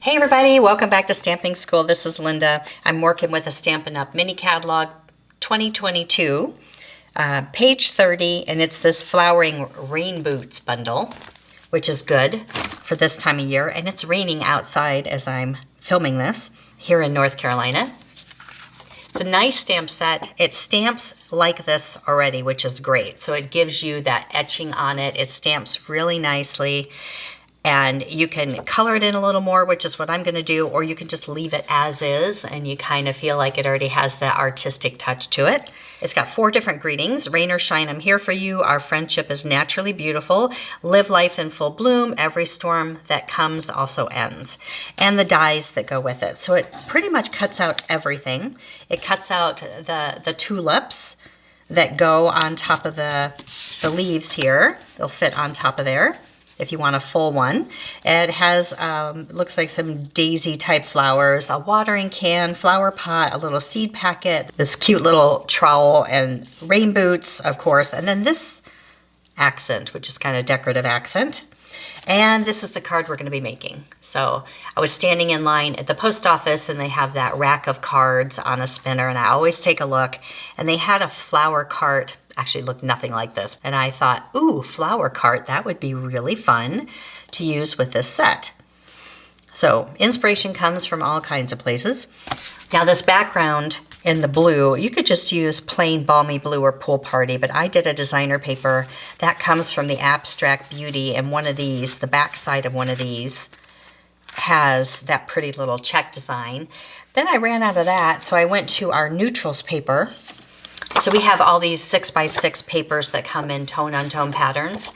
Hey everybody, welcome back to Stamping School. This is Linda. I'm working with a Stampin' Up! Mini Catalog 2022, page 30, and it's this Flowering Rain Boots bundle, which is good for this time of year, and it's raining outside as I'm filming this here in North Carolina. It's a nice stamp set. It stamps like this already, which is great. So it gives you that etching on it. It stamps really nicely. And you can color it in a little more, which is what I'm going to do, or you can just leave it as is, and you kind of feel like it already has that artistic touch to it. It's got 4 different greetings. Rain or shine, I'm here for you. Our friendship is naturally beautiful. Live life in full bloom. Every storm that comes also ends. And the dies that go with it. So it pretty much cuts out everything. It cuts out the tulips that go on top of the leaves here. They'll fit on top of there if you want a full one. It has, looks like some daisy type flowers, a watering can, flower pot, a little seed packet, this cute little trowel, and rain boots, of course, and then this accent, which is kind of decorative accent. And this is the card we're going to be making. So I was standing in line at the post office, and they have that rack of cards on a spinner, and I always take a look, and they had a flower cart. Actually looked nothing like this. And I thought, ooh, flower cart, that would be really fun to use with this set. So inspiration comes from all kinds of places. Now this background in the blue, you could just use plain balmy blue or pool party, but I did a designer paper that comes from the Abstract Beauty, and one of these, the back side of one of these, has that pretty little check design. Then I ran out of that, so I went to our neutrals paper. So we have all these 6x6 papers that come in tone-on-tone patterns.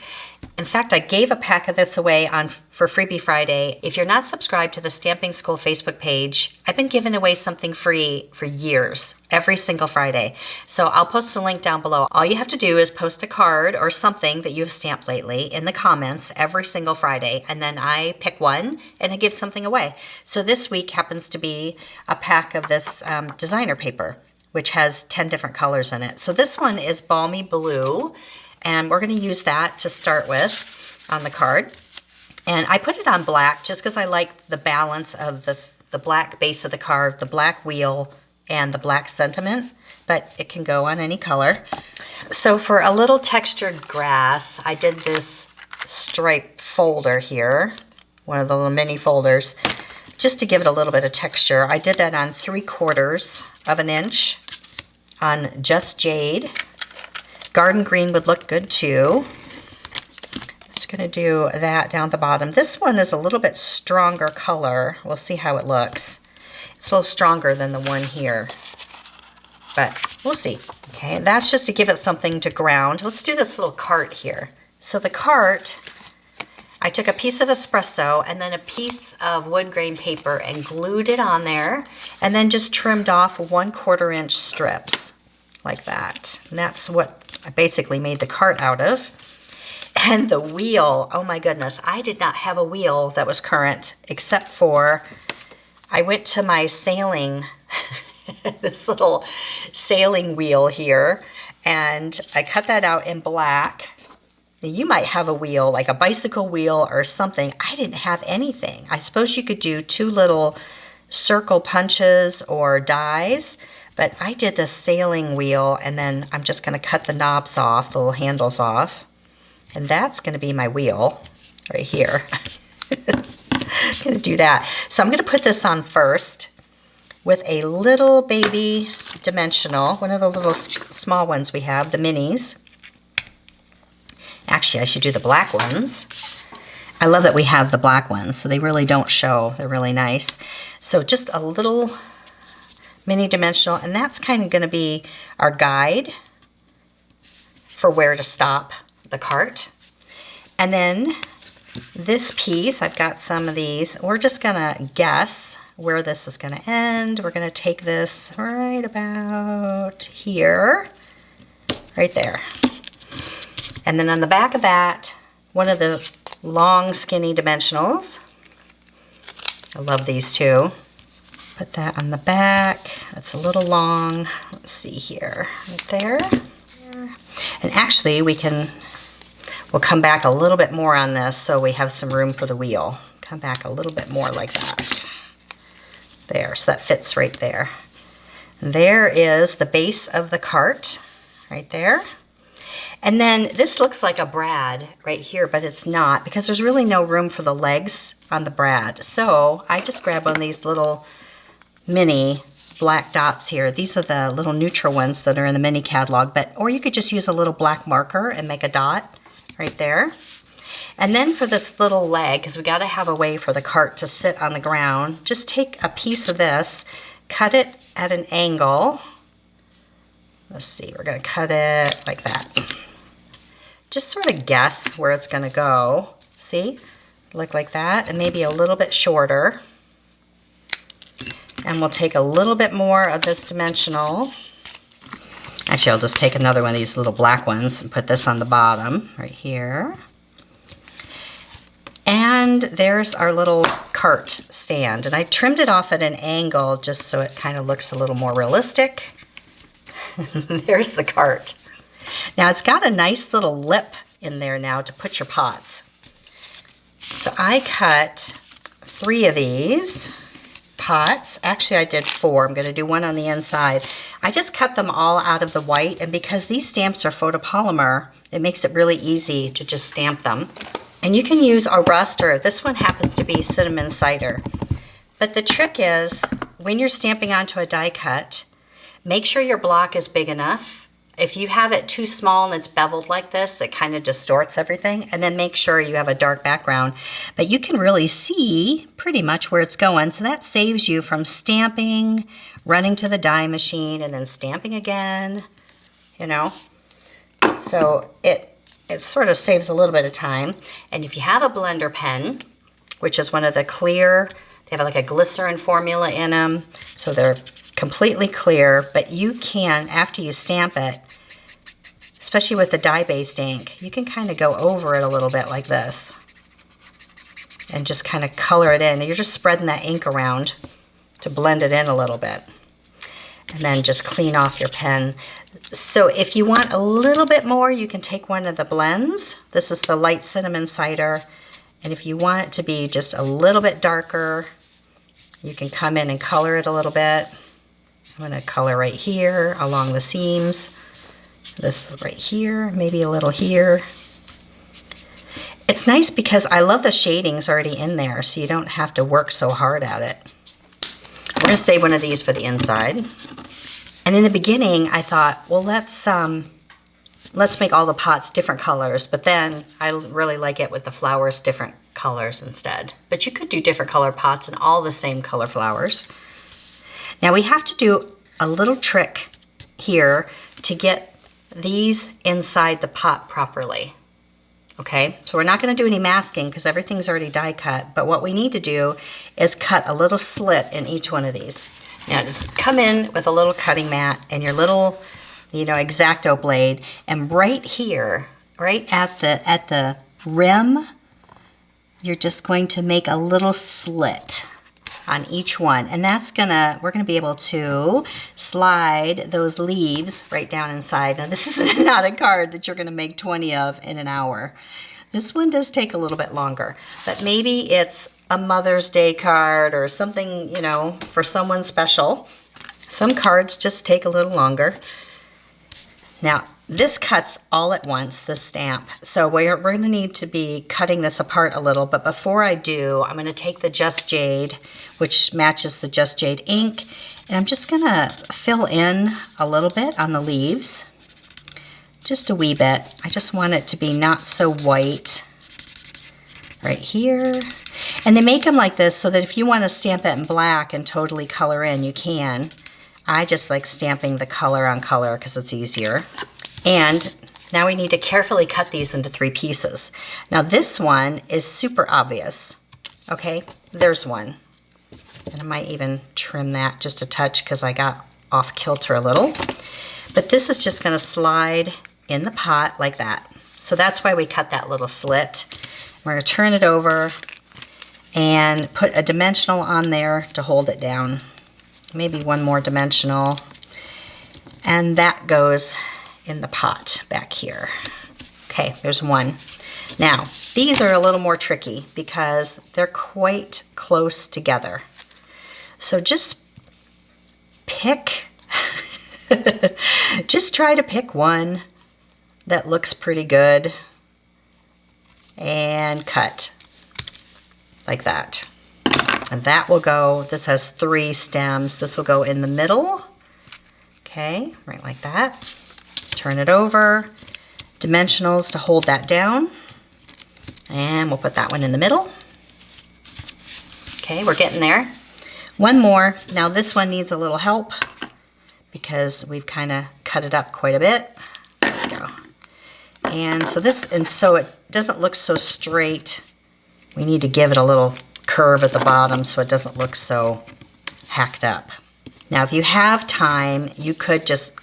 In fact, I gave a pack of this away for Freebie Friday. If you're not subscribed to the Stamping School Facebook page, I've been giving away something free for years, every single Friday. So I'll post a link down below. All you have to do is post a card or something that you've stamped lately in the comments every single Friday, and then I pick one and I give something away. So this week happens to be a pack of this designer paper, which has 10 different colors in it. So this one is balmy blue, and we're gonna use that to start with on the card. And I put it on black just because I like the balance of the black base of the card, the black wheel, and the black sentiment, but it can go on any color. So for a little textured grass, I did this stripe folder here, one of the little mini folders, just to give it a little bit of texture. I did that on 3/4 of an inch on Just Jade. Garden green would look good too. Just gonna do that down the bottom. This one is a little bit stronger color. We'll see how it looks. It's a little stronger than the one here, but we'll see. Okay, that's just to give it something to ground. Let's do this little cart here. So the cart, I took a piece of espresso and then a piece of wood grain paper and glued it on there, and then just trimmed off 1/4 inch strips like that. And that's what I basically made the cart out of. And the wheel, oh my goodness, I did not have a wheel that was current, except for I went to my sailing, this little sailing wheel here, and I cut that out in black. You might have a wheel, like a bicycle wheel or something. I didn't have anything. I suppose you could do 2 little circle punches or dies, but I did the sailing wheel, and then I'm just gonna cut the knobs off, the little handles off, and that's gonna be my wheel right here. I'm gonna do that. So I'm gonna put this on first with a little baby dimensional, one of the little small ones we have, the minis. Actually, I should do the black ones. I love that we have the black ones, so they really don't show. They're really nice. So just a little mini dimensional, and that's kind of going to be our guide for where to stop the cart. And then this piece, I've got some of these. We're just going to guess where this is going to end. We're going to take this right about here, right there. And then on the back of that, one of the long skinny dimensionals. I love these too. Put that on the back. That's a little long. Let's see here, right there. And actually we'll come back a little bit more on this so we have some room for the wheel. come back a little bit more like that. There, so that fits right there. There is the base of the cart right there. And then this looks like a brad right here, but it's not because there's really no room for the legs on the brad. So I just grab one of these little mini black dots here. These are the little neutral ones that are in the mini catalog, or you could just use a little black marker and make a dot right there. And then for this little leg, because we got to have a way for the cart to sit on the ground, just take a piece of this, cut it at an angle. Let's see, we're going to cut it like that. Just sort of guess where it's going to go. See? Look like that, and maybe a little bit shorter. And we'll take a little bit more of this dimensional. Actually, I'll just take another one of these little black ones and put this on the bottom right here. And there's our little cart stand. And I trimmed it off at an angle just so it kind of looks a little more realistic. There's the cart. Now it's got a nice little lip in there now to put your pots. So I cut 3 of these pots. Actually, I did 4. I'm going to do one on the inside. I just cut them all out of the white, and because these stamps are photopolymer, it makes it really easy to just stamp them. And you can use a rust, or this one happens to be cinnamon cider. But the trick is, when you're stamping onto a die cut, make sure your block is big enough. If you have it too small and it's beveled like this, it kind of distorts everything. And then make sure you have a dark background. But you can really see pretty much where it's going. So that saves you from stamping, running to the die machine, and then stamping again, you know. So it sort of saves a little bit of time. And if you have a blender pen, which is one of the clear, they have like a glycerin formula in them, so they're completely clear, but you can, after you stamp it, especially with the dye-based ink, you can kind of go over it a little bit like this and just kind of color it in. You're just spreading that ink around to blend it in a little bit. And then just clean off your pen. So if you want a little bit more, you can take one of the blends. This is the light cinnamon cider. And if you want it to be just a little bit darker, you can come in and color it a little bit. I'm going to color right here along the seams. This right here, maybe a little here. It's nice because I love the shadings already in there, so you don't have to work so hard at it. We're going to save one of these for the inside. And in the beginning, I thought, well, let's make all the pots different colors. But then I really like it with the flowers different colors instead. But you could do different color pots and all the same color flowers. Now we have to do a little trick here to get these inside the pot properly. Okay, so we're not going to do any masking because everything's already die cut, but what we need to do is cut a little slit in each one of these. Now just come in with a little cutting mat and your little, X-Acto blade, and right here, right at the rim, you're just going to make a little slit on each one, and we're gonna be able to slide those leaves right down inside. Now this is not a card that you're gonna make 20 of in an hour. This one does take a little bit longer, but maybe it's a Mother's Day card or something, for someone special. Some cards just take a little longer. Now, this cuts all at once, this stamp. So we're going to need to be cutting this apart a little, but before I do, I'm going to take the Just Jade, which matches the Just Jade ink, and I'm just going to fill in a little bit on the leaves. Just a wee bit. I just want it to be not so white. Right here. And they make them like this so that if you want to stamp it in black and totally color in, you can. I just like stamping the color on color because it's easier. And now we need to carefully cut these into 3 pieces. Now this one is super obvious. Okay, there's one. And I might even trim that just a touch because I got off kilter a little. But this is just going to slide in the pot like that. So that's why we cut that little slit. We're going to turn it over and put a dimensional on there to hold it down. Maybe one more dimensional. And that goes in the pot back here. Okay, there's one. Now, these are a little more tricky because they're quite close together. So just pick, just try to pick one that looks pretty good and cut like that. And that will go, this has 3 stems. This will go in the middle. Okay, right like that. Turn it over. Dimensionals to hold that down. And we'll put that one in the middle. Okay, we're getting there. One more. Now this one needs a little help because we've kind of cut it up quite a bit. There we go. And so it doesn't look so straight. We need to give it a little curve at the bottom so it doesn't look so hacked up. Now if you have time, you could just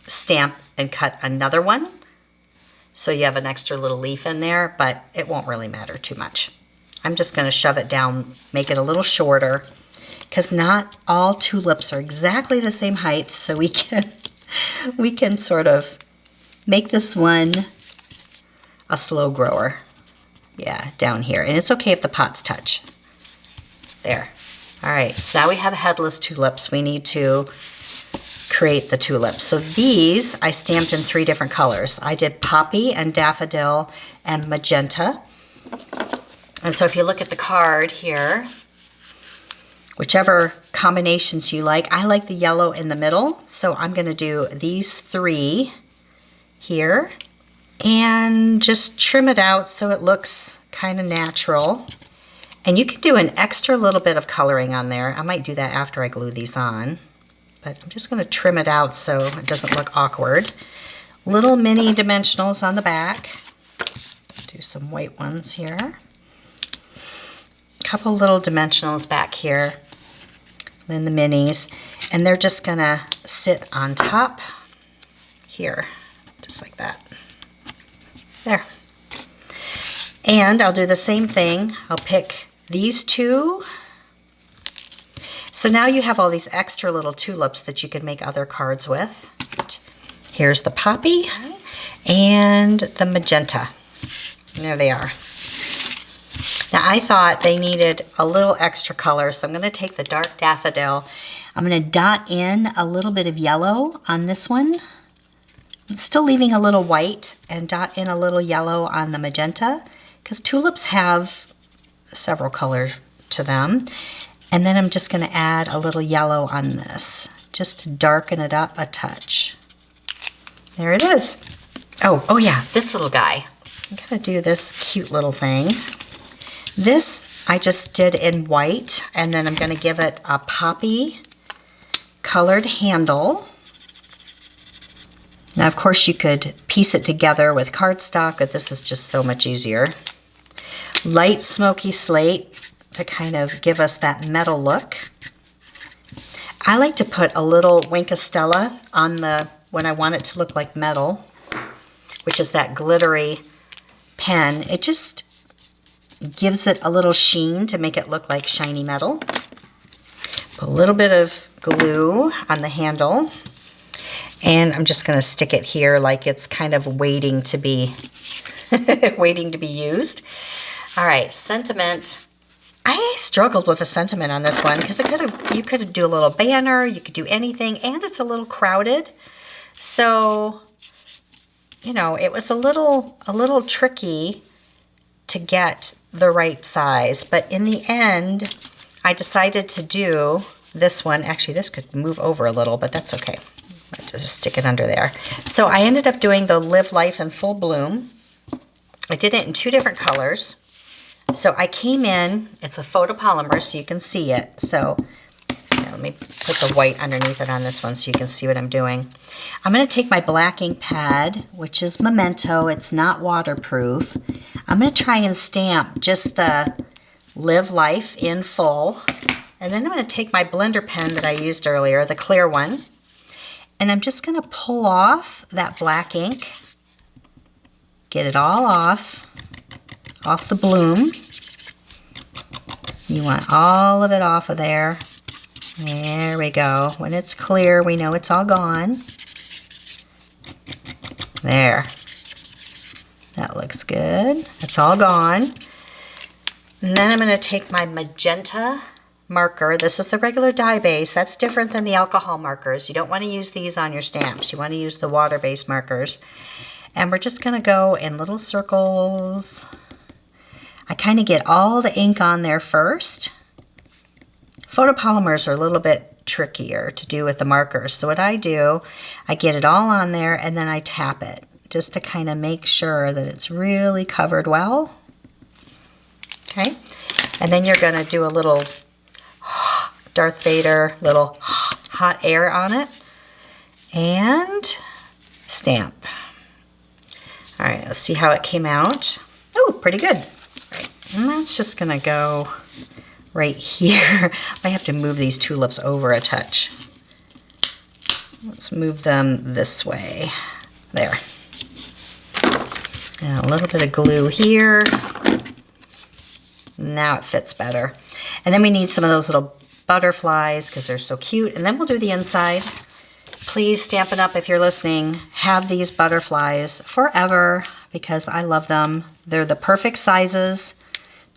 stamp and cut another one so you have an extra little leaf in there, but it won't really matter too much. I'm just going to shove it down, make it a little shorter, because not all tulips are exactly the same height, so we can sort of make this one a slow grower. Yeah, down here. And it's okay if the pots touch. There. All right, so now we have headless tulips. We need to create the tulips. So these I stamped in 3 different colors. I did poppy and daffodil and magenta. And so if you look at the card here, whichever combinations you like, I like the yellow in the middle. So I'm gonna do these 3 here and just trim it out so it looks kind of natural. And you can do an extra little bit of coloring on there. I might do that after I glue these on, but I'm just gonna trim it out so it doesn't look awkward. Little mini dimensionals on the back. Do some white ones here. Couple little dimensionals back here. Then the minis. And they're just gonna sit on top here, just like that. There. And I'll do the same thing. I'll pick these 2. So now you have all these extra little tulips that you can make other cards with. Here's the poppy and the magenta. And there they are. Now I thought they needed a little extra color, so I'm going to take the dark daffodil. I'm going to dot in a little bit of yellow on this one. Still leaving a little white, and dot in a little yellow on the magenta, because tulips have several colors to them. And then I'm just going to add a little yellow on this, just to darken it up a touch. There it is. Oh yeah, this little guy. I'm going to do this cute little thing. This I just did in white, and then I'm going to give it a poppy colored handle. Now, of course, you could piece it together with cardstock, but this is just so much easier. Light smoky slate to kind of give us that metal look. I like to put a little Wink of Stella on when I want it to look like metal, which is that glittery pen. It just gives it a little sheen to make it look like shiny metal. Put a little bit of glue on the handle. And I'm just going to stick it here like it's kind of waiting to be waiting to be used. All right, sentiment. I struggled with a sentiment on this one because you could do a little banner, you could do anything, and it's a little crowded. So, you know, it was a little tricky to get the right size, but in the end, I decided to do this one. Actually, this could move over a little, but that's okay. I'll just stick it under there. So I ended up doing the Live Life in Full Bloom. I did it in 2 different colors. So I came in, it's a photopolymer so you can see it. So let me put the white underneath it on this one so you can see what I'm doing. I'm going to take my black ink pad, which is Memento. It's not waterproof. I'm going to try and stamp just the Live Life in Full. And then I'm going to take my blender pen that I used earlier, the clear one. And I'm just going to pull off that black ink, get it all off the bloom. You want all of it off of there. There we go. When it's clear, we know it's all gone. There. That looks good. It's all gone. And then I'm going to take my magenta marker. This is the regular dye base. That's different than the alcohol markers. You don't want to use these on your stamps. You want to use the water-based markers. And we're just going to go in little circles. I kind of get all the ink on there first. Photopolymers are a little bit trickier to do with the markers. So what I do, I get it all on there and then I tap it just to kind of make sure that it's really covered well. Okay, and then you're going to do a little Darth Vader, little hot air on it, and stamp. All right, let's see how it came out. Oh, pretty good. All right, and that's just going to go right here. I have to move these tulips over a touch. Let's move them this way. There. And a little bit of glue here. Now it fits better. And then we need some of those little butterflies because they're so cute. And then we'll do the inside. Please, Stampin' Up! If you're listening, have these butterflies forever because I love them. They're the perfect sizes.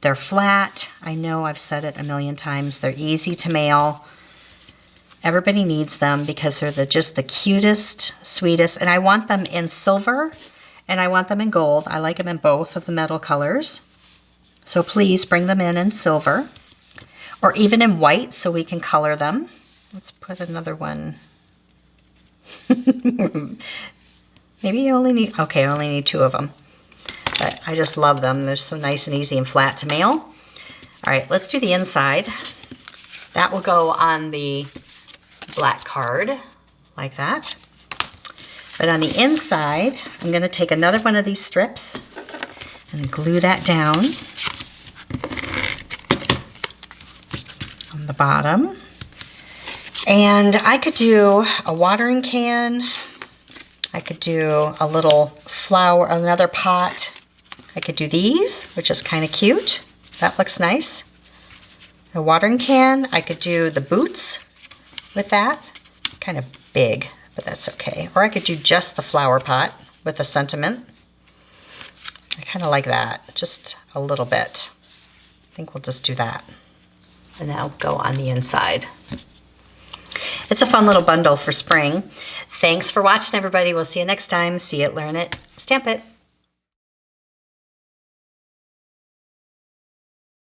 They're flat. I know I've said it a million times. They're easy to mail. Everybody needs them because they're just the cutest, sweetest. And I want them in silver and I want them in gold. I like them in both of the metal colors. So please bring them in silver or even in white so we can color them. Let's put another one. Maybe you only need, okay, I only need 2 of them. But I just love them. They're so nice and easy and flat to mail. All right, let's do the inside. That will go on the black card like that. But on the inside, I'm going to take another one of these strips and glue that down on the bottom. And I could do a watering can. I could do a little flower, another pot. I could do these, which is kind of cute. That looks nice. A watering can. I could do the boots with that. Kind of big, but that's okay. Or I could do just the flower pot with a sentiment. I kind of like that, just a little bit. I think we'll just do that. And that'll go on the inside. It's a fun little bundle for spring. Thanks for watching, everybody. We'll see you next time. See it, learn it, stamp it.